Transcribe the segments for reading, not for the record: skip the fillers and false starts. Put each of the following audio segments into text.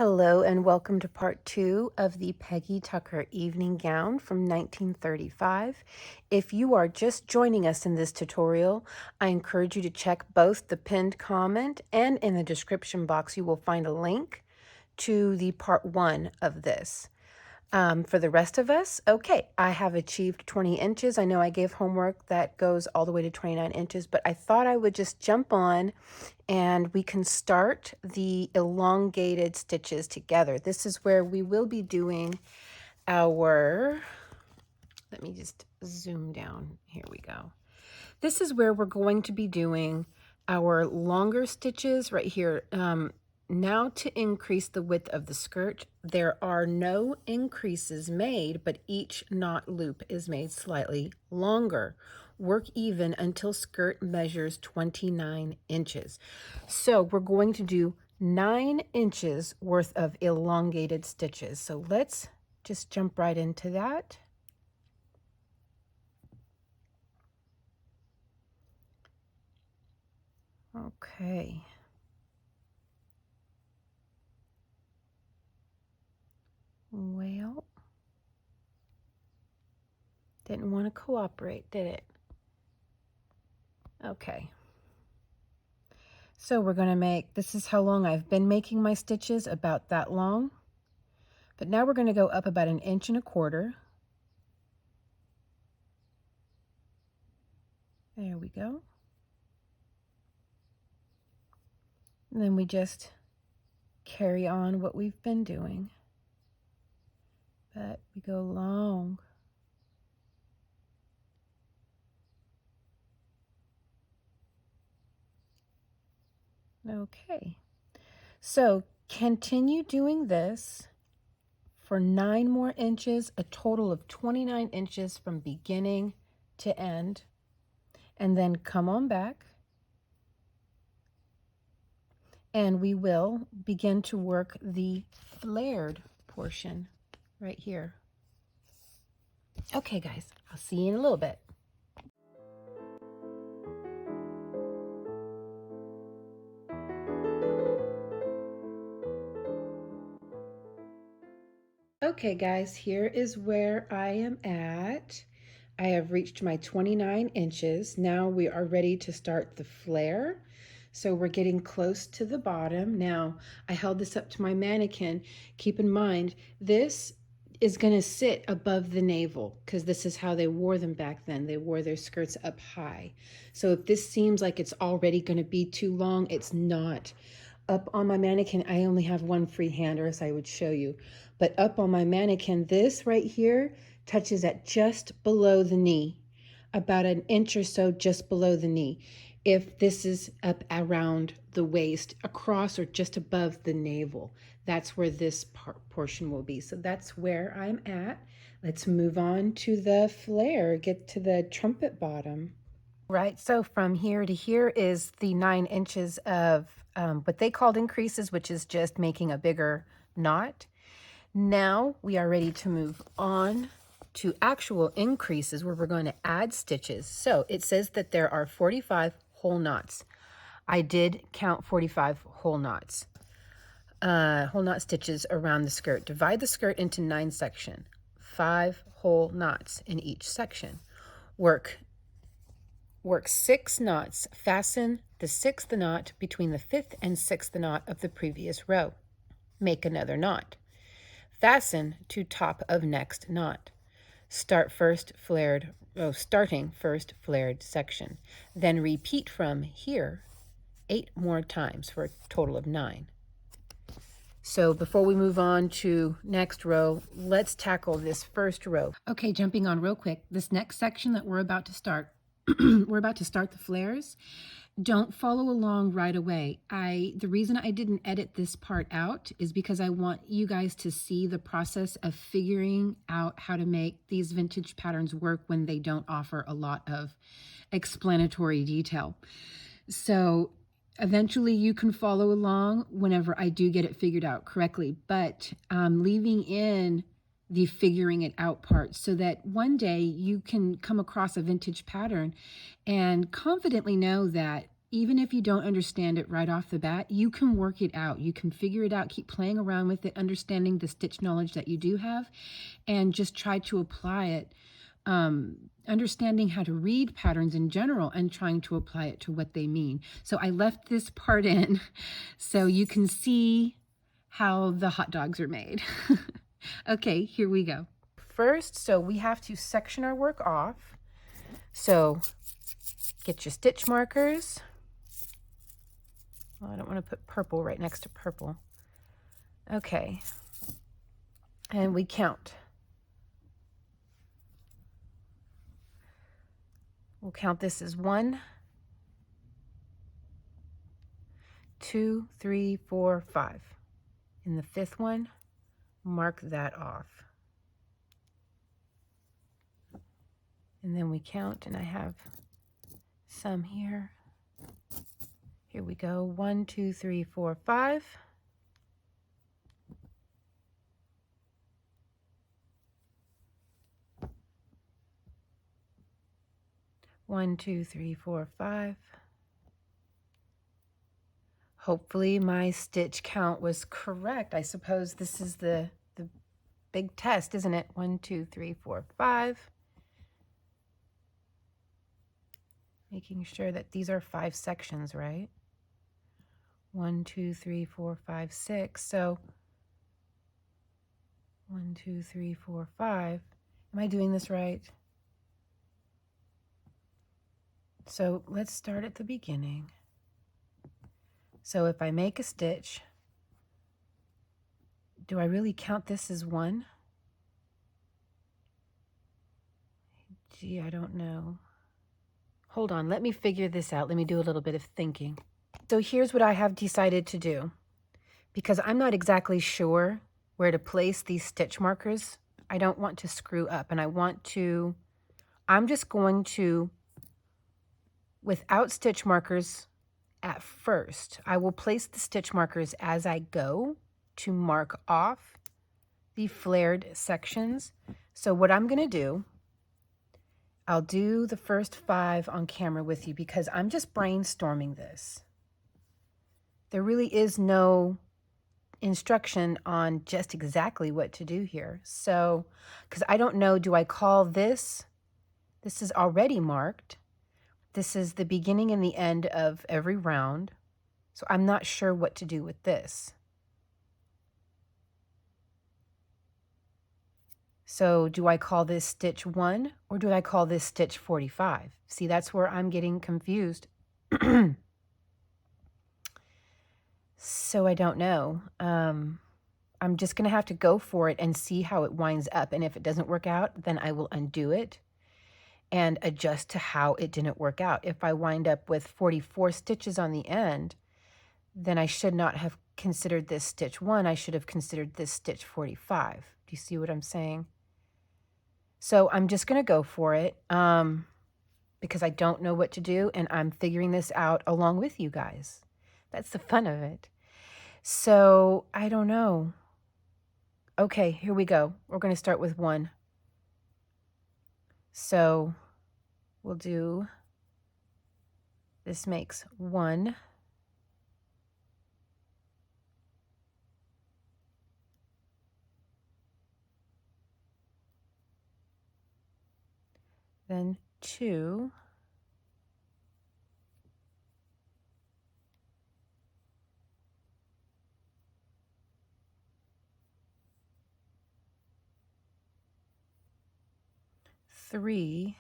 Hello and welcome to part 2 of the Peggy Tucker Evening Gown from 1935. If you are just joining us in this tutorial, I encourage you to check both the pinned comment and in the description box you will find a link to the part 1 of this. For the rest of us, okay, I have achieved 20 inches. I know I gave homework that goes all the way to 29 inches, but I thought I would just jump on and we can start the elongated stitches together. This is where we will be doing our, let me just zoom down. Here we go. This is where we're going to be doing our longer stitches right here. Now to increase the width of the skirt, there are no increases made, but each knot loop is made slightly longer. Work even until skirt measures 29 inches. So we're going to do 9 inches worth of elongated stitches. So let's just jump right into that. Okay. Well, didn't want to cooperate, did it? Okay. So we're going to make, this is how long I've been making my stitches, about that long. But now we're going to go up about 1.25 inches. There we go. And then we just carry on what we've been doing. But we go long. Okay. So continue doing this for 9 more inches, a total of 29 inches from beginning to end. And then come on back. And we will begin to work the flared portion right here. Okay, guys, I'll see you in a little bit. Okay, guys, here is where I am at. I have reached my 29 inches. Now we are ready to start the flare. So we're getting close to the bottom. Now, I held this up to my mannequin. Keep in mind, this is going to sit above the navel because this is how they wore them back then. They wore their skirts up high. So if this seems like it's already going to be too long, it's not. Up on my mannequin, I only have one free hand, or else I would show you. But up on my mannequin, this right here touches at just below the knee, about 1 inch or so just below the knee. If this is up around the waist, across or just above the navel, that's where this portion will be. So that's where I'm at. Let's move on to the flare, get to the trumpet bottom. Right, so from here to here is the 9 inches of what they called increases, which is just making a bigger knot. Now we are ready to move on to actual increases where we're going to add stitches. So it says that there are 45 whole knots. I did count 45 whole knots, whole knot stitches around the skirt. Divide the skirt into 9 sections, 5 whole knots in each section. Work 6 knots. Fasten the 6th knot between the 5th and 6th knot of the previous row. Make another knot. Fasten to top of next knot. Starting first flared section. Then repeat from here 8 more times for a total of 9. So before we move on to next row, let's tackle this first row. Okay, jumping on real quick. This next section that we're about to start, we're about to start the flares. Don't follow along right away. The reason I didn't edit this part out is because I want you guys to see the process of figuring out how to make these vintage patterns work when they don't offer a lot of explanatory detail. So eventually you can follow along whenever I do get it figured out correctly, but leaving in the figuring it out part so that one day you can come across a vintage pattern and confidently know that even if you don't understand it right off the bat, you can work it out. You can figure it out, keep playing around with it, understanding the stitch knowledge that you do have, and just try to apply it, understanding how to read patterns in general and trying to apply it to what they mean. So I left this part in so you can see how the hot dogs are made. Okay, here we go. First, so we have to section our work off. So get your stitch markers. Well, I don't want to put purple right next to purple. Okay. And we count. We'll count this as 1, 2, 3, 4, 5. In the 5th one, mark that off. And then we count, and I have some here. Here we go. 1, 2, 3, 4, 5. One, 2, 3, 4, 5. Hopefully my stitch count was correct. I suppose this is the big test, isn't it? 1, 2, 3, 4, 5. Making sure that these are 5 sections, right? 1, 2, 3, 4, 5, 6. So 1, 2, 3, 4, 5. Am I doing this right? So let's start at the beginning. So if I make a stitch, do I really count this as 1? Gee, I don't know. Hold on, let me figure this out. Let me do a little bit of thinking. So here's what I have decided to do. Because I'm not exactly sure where to place these stitch markers, I don't want to screw up, and I'm just going to, without stitch markers at first, I will place the stitch markers as I go to mark off the flared sections. So what I'm going to do, I'll do the first 5 on camera with you because I'm just brainstorming this. There really is no instruction on just exactly what to do here. So, because I don't know, do I call this is already marked. This is the beginning and the end of every round. So I'm not sure what to do with this. So do I call this stitch 1 or do I call this stitch 45? See, that's where I'm getting confused. So I don't know. I'm just going to have to go for it and see how it winds up. And if it doesn't work out, then I will undo it and adjust to how it didn't work out. If I wind up with 44 stitches on the end, then I should not have considered this stitch 1. I should have considered this stitch 45. Do you see what I'm saying? So I'm just going to go for it because I don't know what to do, and I'm figuring this out along with you guys. That's the fun of it. So I don't know. Okay, here we go. We're going to start with 1. So we'll do, this makes 1. Then 2. Three.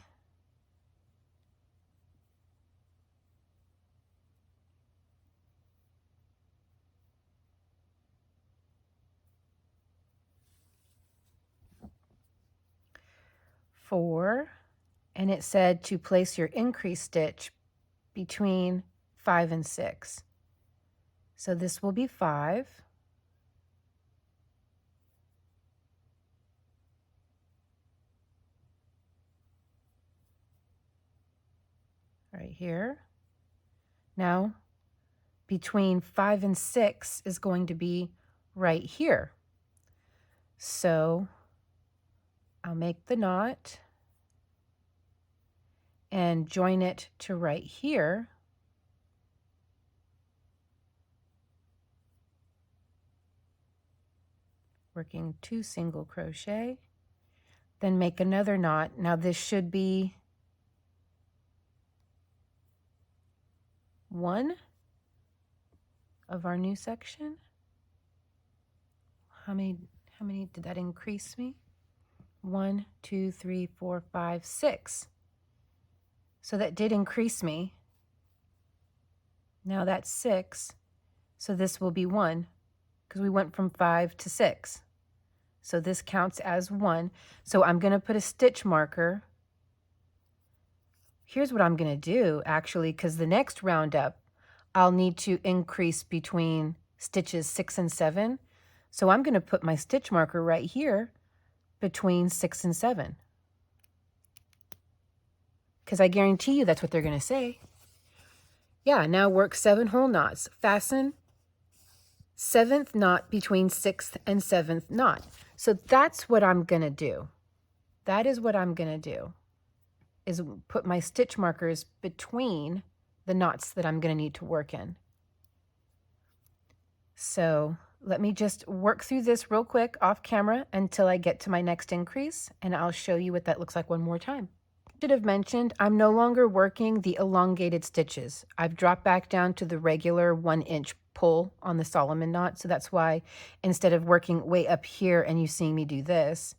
4. And it said to place your increase stitch between 5 and 6. So this will be 5. Right here. Now, between 5 and 6 is going to be right here. So I'll make the knot and join it to right here. working 2 single crochet, then make another knot. Now this should be 1 of our new section. How many did that increase me? 1, 2, 3, 4, 5, 6. So that did increase me. Now that's 6. So this will be 1 because we went from 5 to 6. So this counts as 1. So I'm going to put a stitch marker. Here's what I'm going to do actually, because the next round up, I'll need to increase between stitches 6 and 7. So I'm going to put my stitch marker right here between 6 and 7. Because I guarantee you that's what they're going to say. Yeah, now work 7 whole knots. Fasten 7th knot between 6th and 7th knot. So that's what I'm going to do. That is what I'm going to do, is put my stitch markers between the knots that I'm going to need to work in. So let me just work through this real quick off camera until I get to my next increase, and I'll show you what that looks like one more time. Should have mentioned, I'm no longer working the elongated stitches. I've dropped back down to the regular 1-inch pull on the Solomon knot. So that's why instead of working way up here and you seeing me do this,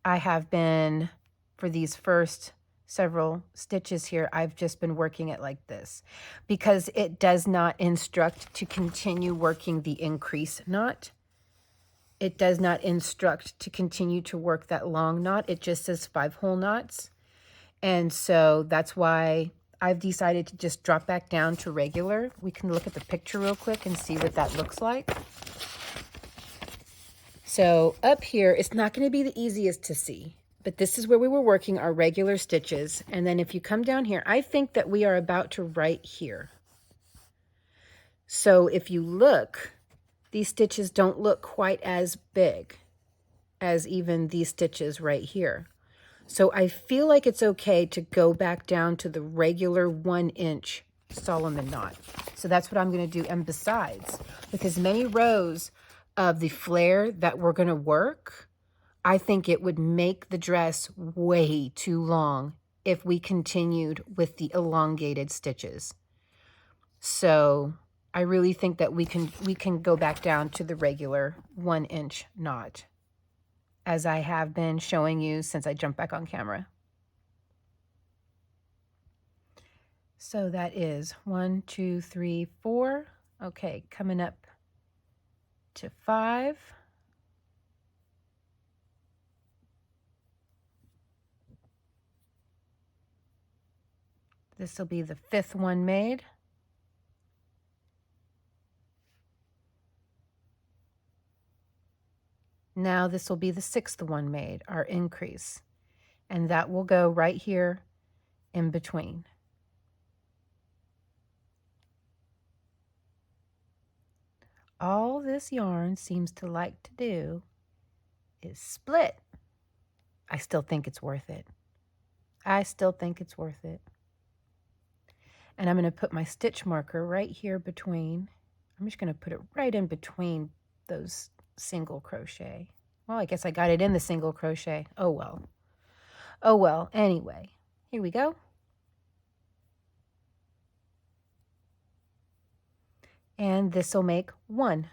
I have been, for these first several stitches here, I've just been working it like this because it does not instruct to continue working the increase knot. It does not instruct to continue to work that long knot. It just says 5 whole knots. And so that's why I've decided to just drop back down to regular. We can look at the picture real quick and see what that looks like. So up here, it's not going to be the easiest to see, but this is where we were working our regular stitches. And then if you come down here, I think that we are about to right here. So if you look, these stitches don't look quite as big as even these stitches right here. So I feel like it's okay to go back down to the regular 1-inch Solomon knot. So that's what I'm going to do. And besides, with as many rows of the flare that we're going to work, I think it would make the dress way too long if we continued with the elongated stitches. So I really think that we can go back down to the regular 1-inch knot, as I have been showing you since I jumped back on camera. So that is 1, 2, 3, 4. Okay, coming up to 5. This will be the 5th one made. Now this will be the 6th one made, our increase. And that will go right here in between. All this yarn seems to like to do is split. I still think it's worth it. I still think it's worth it. And I'm going to put my stitch marker right here between. I'm just going to put it right in between those single crochet. Well, I guess I got it in the single crochet. Oh well. Oh well. Anyway, here we go. And this will make 1.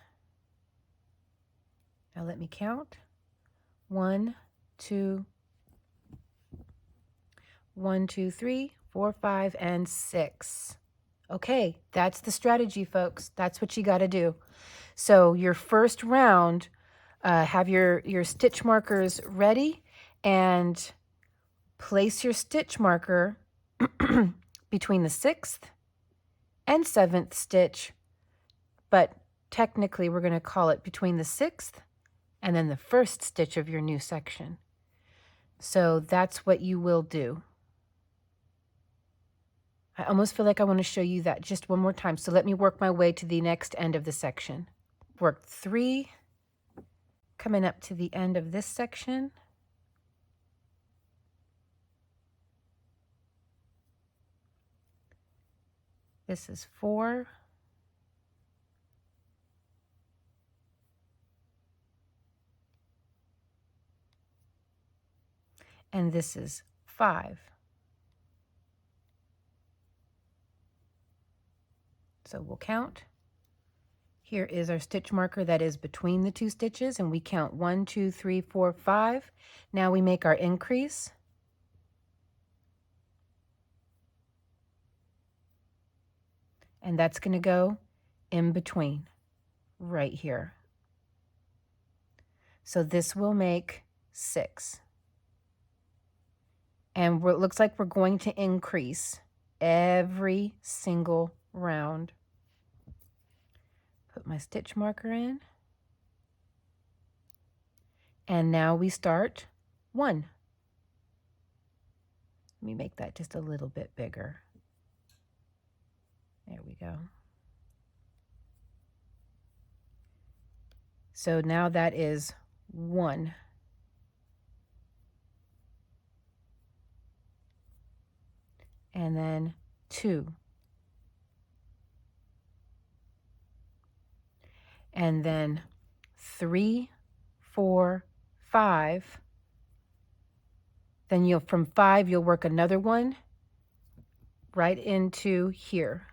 Now let me count. 1, 2, 1, 2, 3, 4, 5, and 6. Okay, that's the strategy, folks. That's what you got to do. So your first round, have your stitch markers ready and place your stitch marker between the 6th and 7th stitch, but technically we're going to call it between the 6th and then the 1st stitch of your new section. So that's what you will do. I almost feel like I want to show you that just one more time. So let me work my way to the next end of the section. Work 3, coming up to the end of this section. This is 4. and this is 5. So we'll count. Here is our stitch marker that is between the 2 stitches, and we count 1, 2, 3, 4, 5. Now we make our increase. And that's going to go in between right here. So this will make 6. And it looks like we're going to increase every single round. Put my stitch marker in. And now we start 1. Let me make that just a little bit bigger. There we go. So now that is 1. And then 2. And then 3, 4, 5. Then from 5 you'll work another one right into here.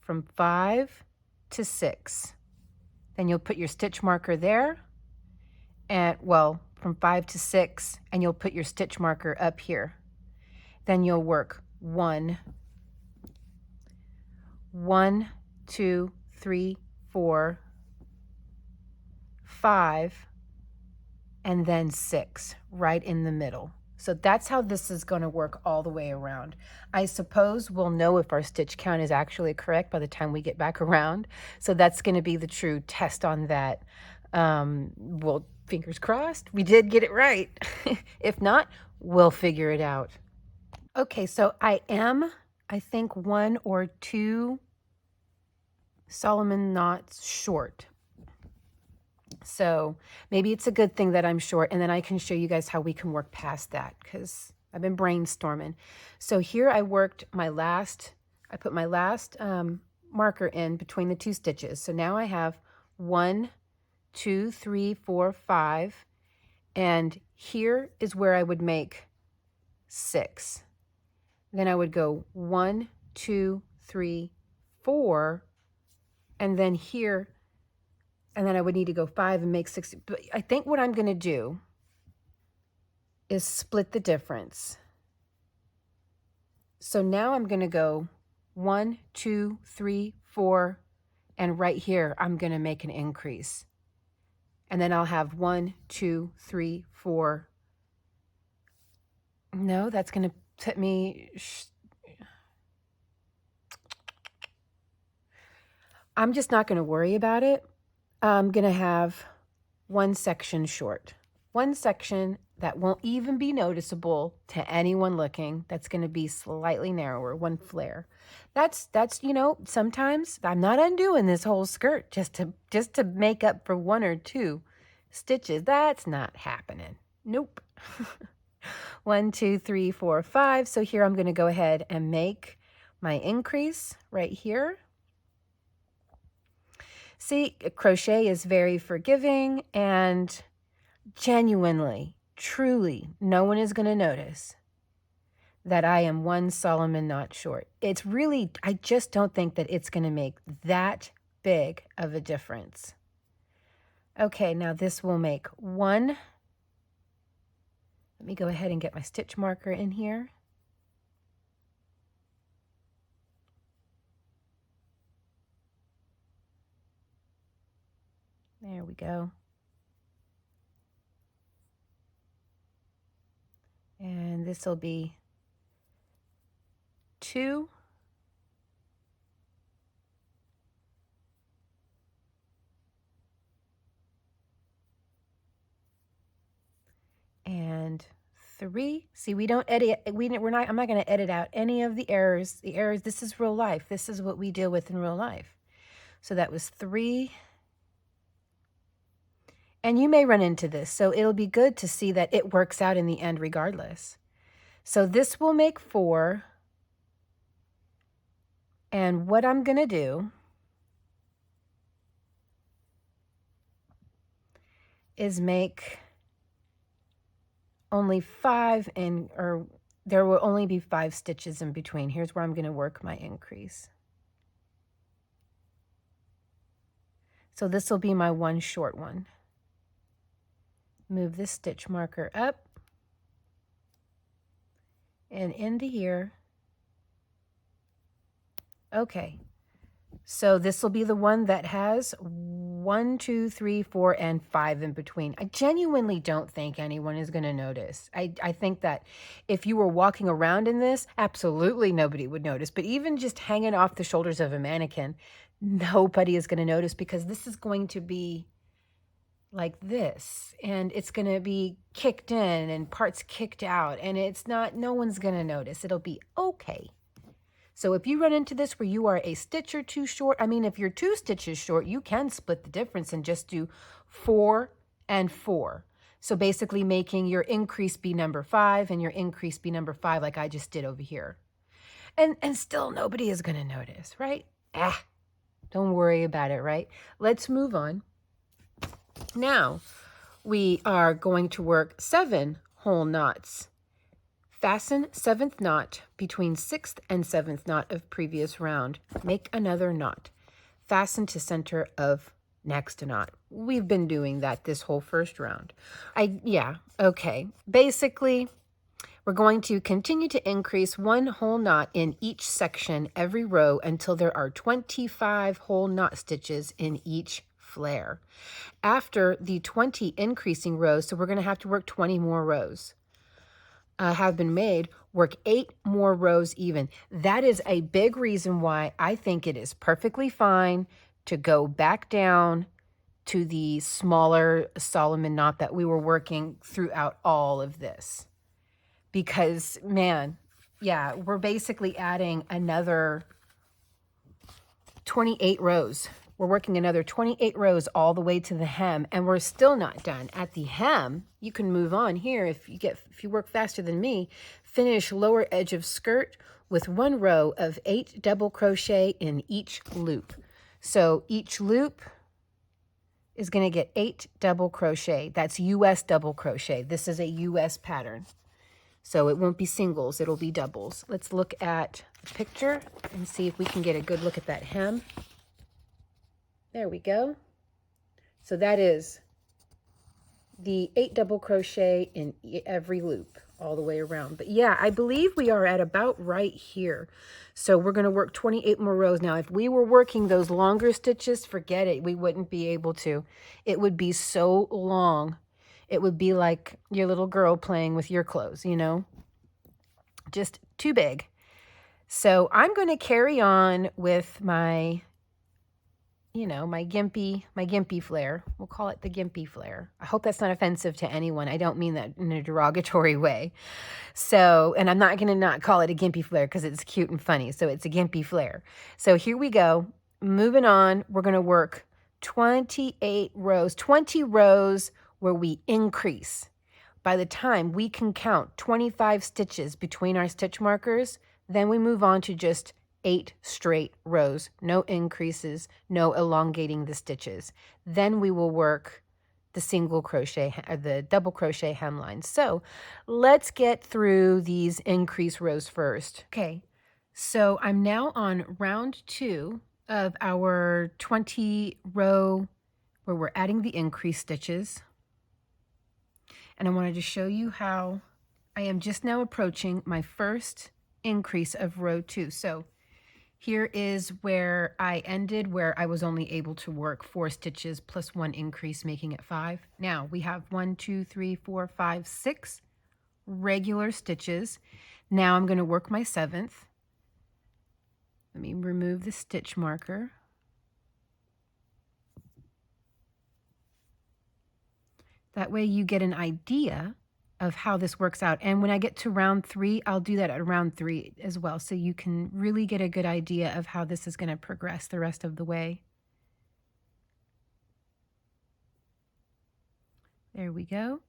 From 5 to 6. Then you'll put your stitch marker there, and well, from 5 to 6, and you'll put your stitch marker up here. Then you'll work 1, 2, 3, 4, 5, and then 6 right in the middle. So that's how this is going to work all the way around. I suppose we'll know if our stitch count is actually correct by the time we get back around. So that's going to be the true test on that. Well, fingers crossed, we did get it right. If not, we'll figure it out. Okay, so I think 1 or 2 Solomon knots short. So maybe it's a good thing that I'm short, and then I can show you guys how we can work past that, because I've been brainstorming. So here I put my last marker in between the 2 stitches. So now I have 1, 2, 3, 4, 5, and here is where I would make 6. Then I would go 1, 2, 3, 4, and then here, and then I would need to go 5 and make 6. But I think what I'm going to do is split the difference. So now I'm going to go 1, 2, 3, 4, and right here I'm going to make an increase. And then I'll have 1, 2, 3, 4. No, that's going to put me... I'm just not going to worry about it. I'm going to have 1 section short. 1 section that won't even be noticeable to anyone looking. That's going to be slightly narrower, 1 flare. That's you know, sometimes I'm not undoing this whole skirt just to make up for 1 or 2 stitches. That's not happening. Nope. 1, 2, 3, 4, 5. So here I'm going to go ahead and make my increase right here. See, crochet is very forgiving, and genuinely, truly, no one is going to notice that I am 1 Solomon knot short. It's really, I just don't think that it's going to make that big of a difference. Okay, now this will make 1. Let me go ahead and get my stitch marker in here. There we go. And this will be 2. And 3. See, we don't edit. I'm not going to edit out any of the errors. The errors. This is real life. This is what we deal with in real life. So that was 3. And you may run into this, so it'll be good to see that it works out in the end regardless. So this will make 4. And what I'm going to do is make only 5 or there will only be 5 stitches in between. Here's where I'm going to work my increase. So this will be my one short one. Move this stitch marker up and into here. Okay, so this will be the one that has 1, 2, 3, 4, and 5 in between. I genuinely don't think anyone is going to notice. I think that if you were walking around in this, absolutely nobody would notice. But even just hanging off the shoulders of a mannequin, nobody is going to notice, because this is going to be like this, and it's going to be kicked in and parts kicked out, and it's not, no one's going to notice. It'll be okay. So if you run into this where you are a stitch or 2 short, I mean, if you're 2 stitches short, you can split the difference and just do 4 and 4. So basically making your increase be number 5 and your increase be number 5, like I just did over here. And still nobody is going to notice, right? Don't worry about it, right? Let's move on. Now we are going to work 7 whole knots. Fasten 7th knot between 6th and 7th knot of previous round. Make another knot. Fasten to center of next knot. We've been doing that this whole first round. Okay. Basically, we're going to continue to increase 1 whole knot in each section every row until there are 25 whole knot stitches in each flare. After the 20 increasing rows, so we're going to have to work 20 more rows. Have been made, work 8 more rows even. That is a big reason why I think it is perfectly fine to go back down to the smaller Solomon knot that we were working throughout all of this. Because, man, yeah, we're basically adding another 28 rows. We're working another 28 rows all the way to the hem, and we're still not done. At the hem, you can move on here if you work faster than me. Finish lower edge of skirt with 1 row of 8 double crochet in each loop. So each loop is going to get 8 double crochet. That's US double crochet. This is a US pattern. So it won't be singles, it'll be doubles. Let's look at the picture and see if we can get a good look at that hem. There we go. So that is the 8 double crochet in every loop all the way around. But yeah, I believe we are at about right here. So we're going to work 28 more rows. Now, if we were working those longer stitches, forget it. We wouldn't be able to. It would be so long. It would be like your little girl playing with your clothes, you know, just too big. So I'm going to carry on with my, my gimpy flare. We'll call it the gimpy flare. I hope that's not offensive to anyone. I don't mean that in a derogatory way. So, and I'm not going to not call it a gimpy flare because it's cute and funny. So it's a gimpy flare. So here we go. Moving on, we're going to work 28 rows, 20 rows where we increase. By the time we can count 25 stitches between our stitch markers, then we move on to just 8 straight rows, no increases, no elongating the stitches. Then we will work the single crochet or the double crochet hemline. So let's get through these increase rows first. Okay, so I'm now on round 2 of our 20 row where we're adding the increase stitches. And I wanted to show you how I am just now approaching my first increase of row 2. So here is where I ended, where I was only able to work 4 stitches plus 1 increase, making it 5. Now we have 1, 2, 3, 4, 5, 6 regular stitches. Now I'm going to work my 7th. Let me remove the stitch marker. That way you get an idea of how this works out. And when I get to round 3, I'll do that at round 3 as well. So you can really get a good idea of how this is going to progress the rest of the way. There we go.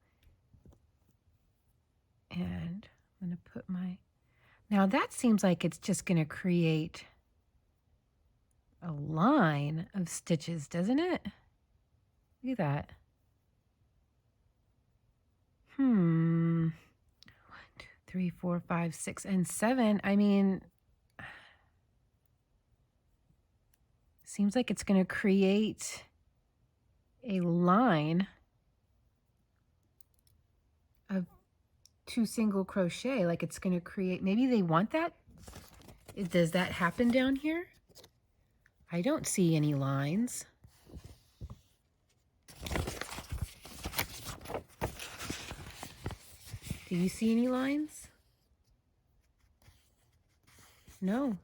And I'm going to put my, now that seems like it's just going to create a line of stitches, doesn't it? Look at that. 1, 2, 3, 4, 5, 6, and 7. I mean, seems like it's going to create a line of 2 single crochet. Like it's going to create, maybe they want that. Does that happen down here? I don't see any lines. Do you see any lines? No.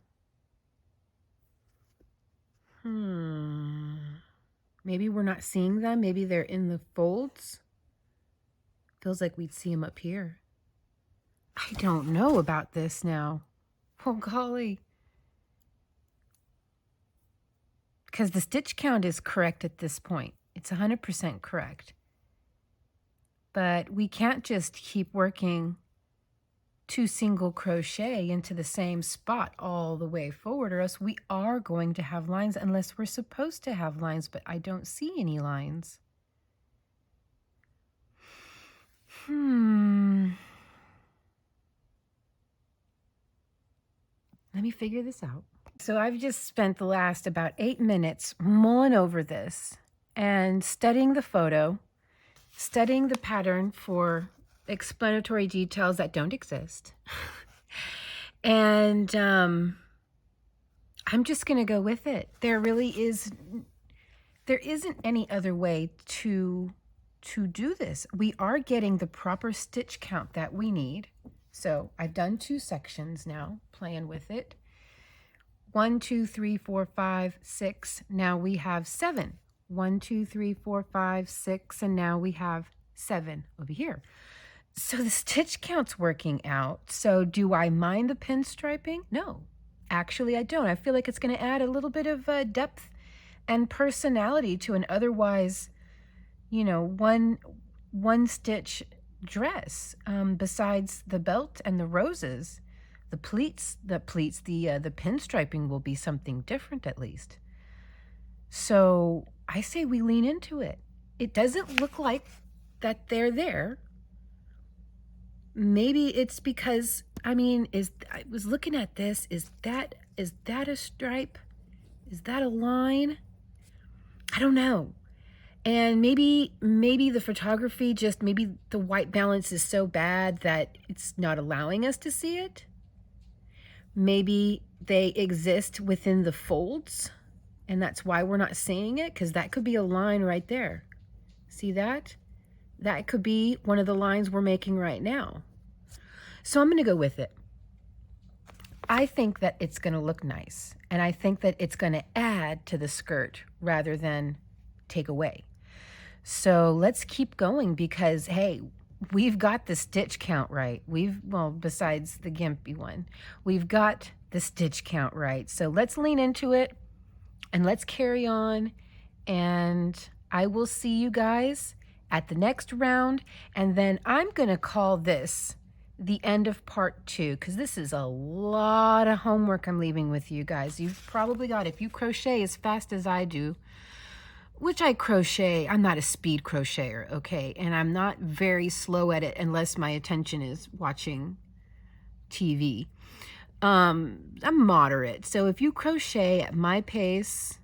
Maybe we're not seeing them. Maybe they're in the folds. Feels like we'd see them up here. I don't know about this now. Oh, golly. Because the stitch count is correct at this point. It's 100% correct. But we can't just keep working 2 single crochet into the same spot all the way forward, or else we are going to have lines unless we're supposed to have lines, but I don't see any lines. Let me figure this out. So I've just spent the last about 8 minutes mulling over this and studying the photo, studying the pattern for explanatory details that don't exist. And I'm just going to go with it. There isn't any other way to do this. We are getting the proper stitch count that we need. So I've done 2 sections now, playing with it. 1, 2, 3, 4, 5, 6. Now we have 7. 1, 2, 3, 4, 5, 6, and now we have 7 over here. So the stitch count's working out. So do I mind the pinstriping? No, actually I don't. I feel like it's going to add a little bit of depth and personality to an otherwise, you know, one stitch dress. Besides the belt and the roses, the pinstriping will be something different at least. So I say we lean into it. It doesn't look like that they're there. Maybe it's because, I mean, I was looking at this. Is that a stripe? Is that a line? I don't know. And maybe the photography, maybe the white balance is so bad that it's not allowing us to see it. Maybe they exist within the folds, and that's why we're not seeing it, because that could be a line right there. See that? That could be one of the lines we're making right now. So I'm going to go with it. I think that it's going to look nice, and I think that it's going to add to the skirt rather than take away. So let's keep going because, hey, we've got the stitch count right. Well, besides the gimpy one, we've got the stitch count right. So let's lean into it and let's carry on. And I will see you guys at the next round. And then I'm going to call this the end of part 2, because this is a lot of homework I'm leaving with you guys. You've probably got, if you crochet as fast as I do, which I crochet, I'm not a speed crocheter, okay? And I'm not very slow at it unless my attention is watching TV. I'm moderate. So if you crochet at my pace,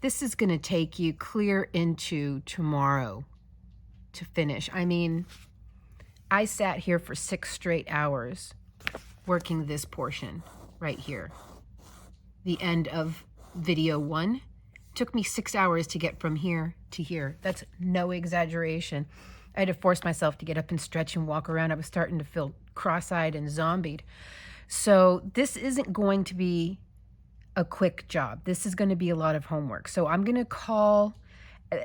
this is going to take you clear into tomorrow to finish. I mean, I sat here for 6 straight hours working this portion right here. The end of video 1. Took me 6 hours to get from here to here. That's no exaggeration. I had to force myself to get up and stretch and walk around. I was starting to feel cross-eyed and zombied. So this isn't going to be a quick job. This is going to be a lot of homework. So I'm going to call,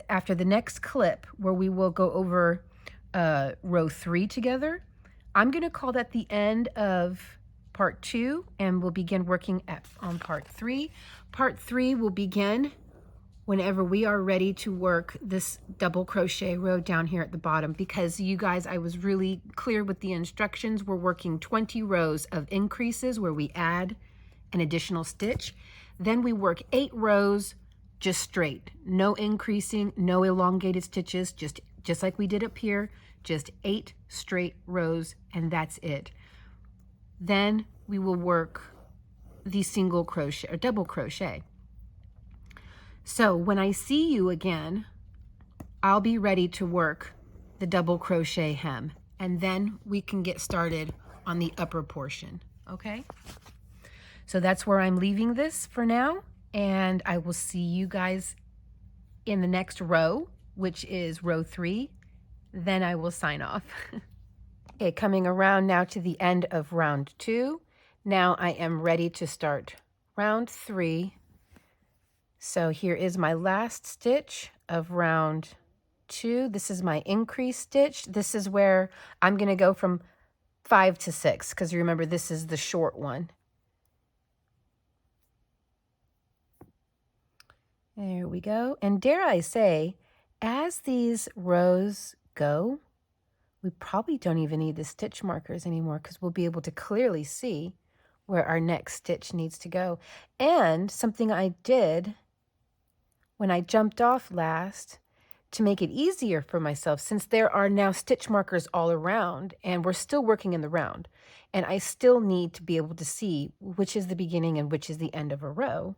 after the next clip where we will go over row 3 together, I'm going to call that the end of part 2, and we'll begin working on part 3. Part 3 will begin whenever we are ready to work this double crochet row down here at the bottom, because you guys, I was really clear with the instructions. We're working 20 rows of increases where we add an additional stitch. Then we work 8 rows just straight, no increasing, no elongated stitches, just like we did up here, just 8 straight rows, and that's it. Then we will work the single crochet or double crochet. So when I see you again, I'll be ready to work the double crochet hem, and then we can get started on the upper portion, okay? So that's where I'm leaving this for now, and I will see you guys in the next row, which is row 3. Then I will sign off. Okay, coming around now to the end of round 2. Now I am ready to start round 3. So here is my last stitch of round 2. This is my increase stitch. This is where I'm going to go from 5 to 6, because remember, this is the short one. There we go. And dare I say, as these rows go, we probably don't even need the stitch markers anymore, because we'll be able to clearly see where our next stitch needs to go. And something I did when I jumped off last to make it easier for myself, since there are now stitch markers all around and we're still working in the round, and I still need to be able to see which is the beginning and which is the end of a row.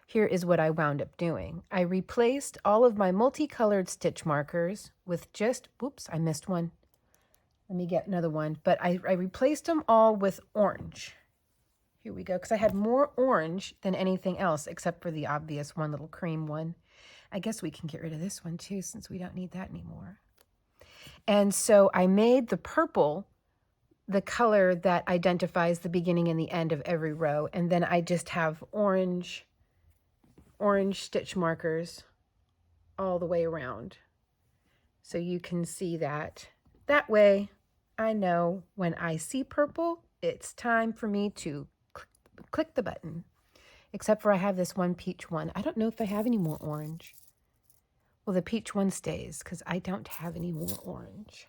Here is what I wound up doing. I replaced all of my multicolored stitch markers with just, whoops, I missed one. Let me get another one. But I replaced them all with orange. Here we go, because I had more orange than anything else, except for the obvious one little cream one. I guess we can get rid of this one too, since we don't need that anymore. And so I made the purple the color that identifies the beginning and the end of every row. And then I just have orange stitch markers all the way around. So you can see that. That way I know when I see purple, it's time for me to click the button. Except for I have this one peach one. I don't know if I have any more orange. Well, the peach one stays because I don't have any more orange.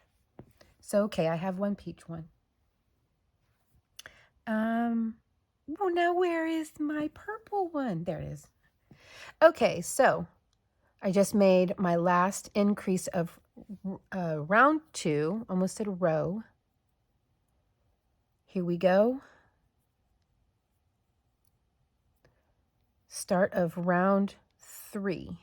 So, okay, I have one peach one. Well, now where is my purple one? There it is. Okay, so I just made my last increase of round 2, almost at a row. Here we go. Start of round 3.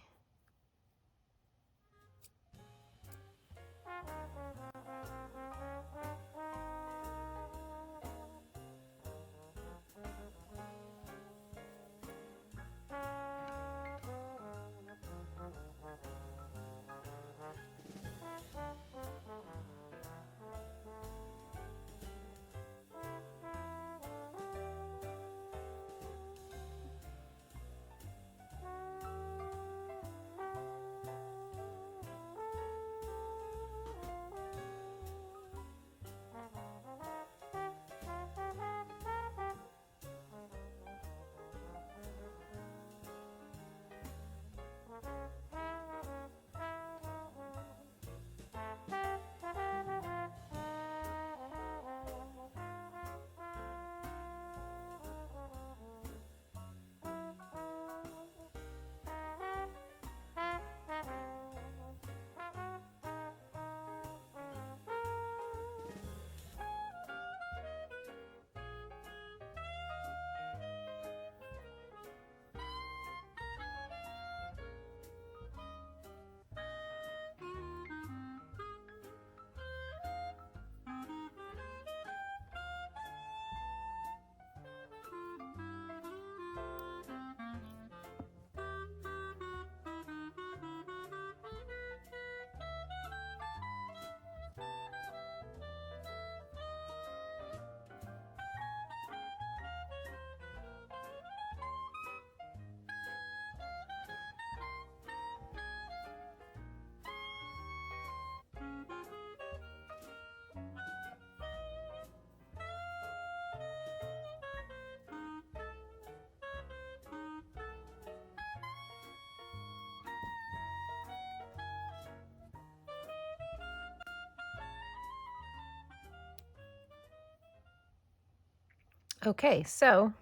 Okay, so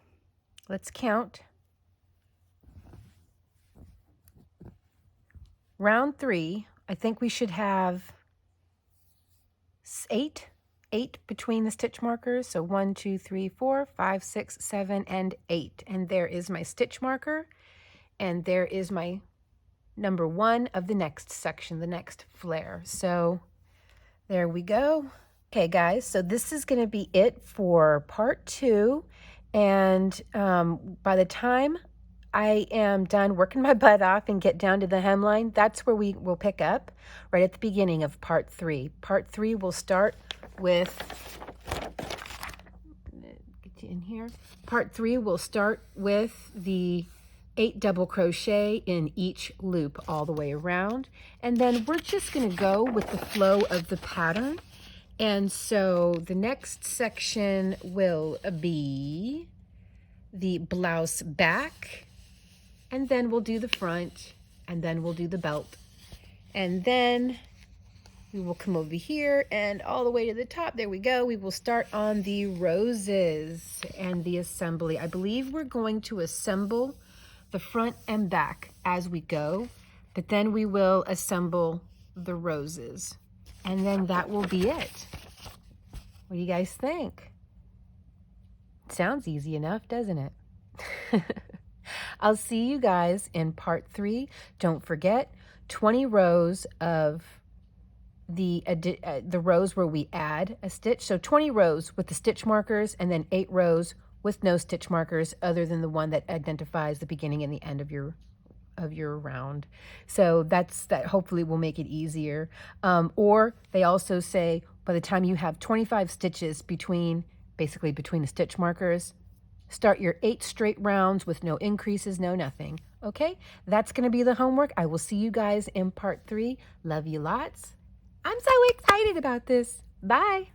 let's count. Round 3, I think we should have eight between the stitch markers. So 1, 2, 3, 4, 5, 6, 7, and 8. And there is my stitch marker, and there is my number 1 of the next section, the next flare. So there we go. Okay, guys, so this is going to be it for part 2. And by the time I am done working my butt off and get down to the hemline, that's where we will pick up right at the beginning of part 3. Part 3 will start with, get you in here. Part 3 will start with the 8 double crochet in each loop all the way around. And then we're just going to go with the flow of the pattern. And so the next section will be the blouse back, and then we'll do the front, and then we'll do the belt. And then we will come over here and all the way to the top. There we go. We will start on the roses and the assembly. I believe we're going to assemble the front and back as we go, but then we will assemble the roses. And then that will be it. What do you guys think? Sounds easy enough, doesn't it? I'll see you guys in part 3. Don't forget, 20 rows of the rows where we add a stitch. So 20 rows with the stitch markers, and then 8 rows with no stitch markers other than the one that identifies the beginning and the end of your round. So that hopefully will make it easier. Or they also say by the time you have 25 stitches basically between the stitch markers, start your 8 straight rounds with no increases, no nothing. Okay, that's going to be the homework. I will see you guys in part 3. Love you lots. I'm so excited about this. Bye.